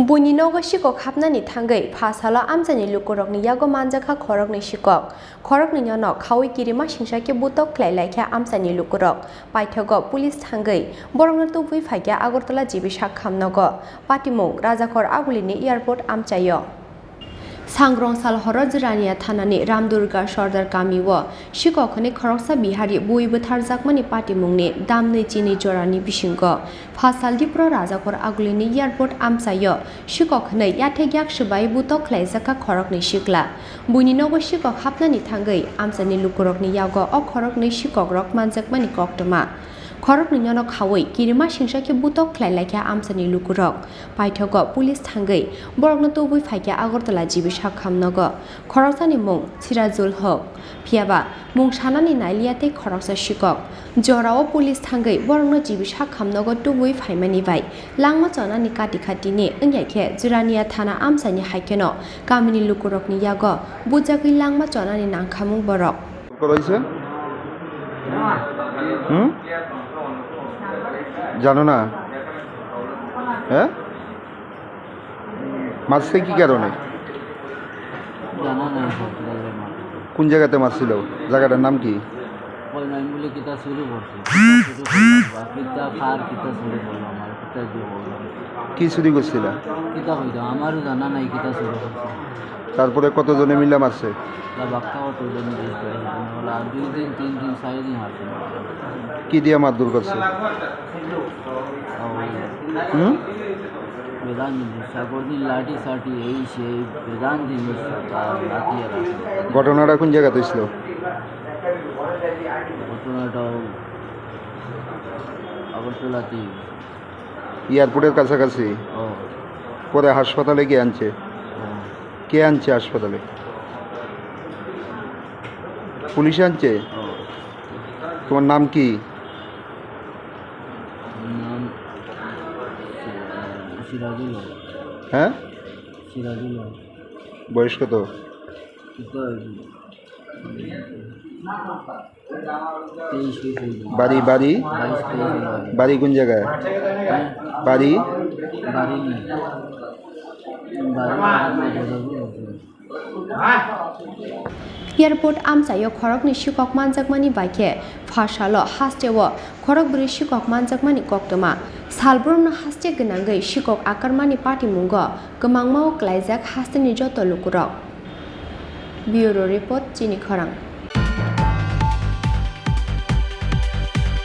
Buini Nogo Sikok Habnani thangwi phasala Amchaini Lukurokni Yago Manjakha Khoroknwi Sikok Khoroknwi no khawi kirima singshake butok khlailaikhya Amchaini Lukurok paithogo police thangwi borongno tubui phaikya Agartala jibishak khamnogo patimung Rajakhor Agulini airport Amchaio Sangrong Salhoro Jirania Thanani Ramdurga Shordar Kamiwo Sikokni Khoroksa Bihari Buibu Tharjakmani Patimungni Damni Chini Jorani Bishingo Phasal Tripura Rajakhor Agulini airport Amchaio Sikokni Yathegyak Shubai Butok Khlaijaka Khorokni Sikla Buini Nogo Sikok Habnani thangwi Amchaini Lukurokni Yago o Khorokni Sikok rok Manjakmani koktoma Khoroknwi no khawi kirima singshake butok khlailaikhya Amchaini Lukurok paithogo police thangwi borokno tubui phaikya Agartala jibishak khamnogo Khoroksani mung Sirajul Hok phiaba mung sanani nailiate Khoroksa Sikok jorao police thangwi borokno jibishak khamnogo tubui phaimani bai langma chonani kati khatini ongyaikhe Jurania thana Amchaini haikeno Kamini Lukurokni Yago bujagui langma chonani nangkhamung borok জানো না হ্যাঁ মারছে কি কারণে জানা নাই কোন জায়গাতে মারছিল জায়গাটার নাম কি ওই মাইমুলি কিতা শুরু করছে কিতা ফার কিতা শুরু করলো আমার কিতা দিয়ে বললো কি চুরি করছিল কিতা হইতো আমারও জানা নাই কিতা শুরু করছে তারপরে কতজনে মিলে মারছে বাক্কা কতজন জিজ্ঞেস করে বলা 2 দিন 3 দিন 4 দিন হাতে কি দিয়ে মারধর করছে বেদান সাগরদিন লাঠি সাটি এই সেই বেদান জিনিস ঘটনাটা কোন জায়গাতে ছিল ঘটনাটা আগরতলাতে এয়ারপোর্টের কাছাকাছি পরে হাসপাতালে কে আনছে হাসপাতালে পুলিশ আনছে তোমার নাম কি হ্যাঁ বয়স কত বাড়ি বাড়ি বাড়ি কোন জায়গায় বাড়ি Airport Amchaio Khorokni Sikok Manjakmani baikhe phasalo hasteo Khorokbri Sikok Manjakmani koktoma salbromno haste gnangwi Sikok akarmani patimungo gmangmao klaijak hasteni joto lukurok Bureau report Chini Khorang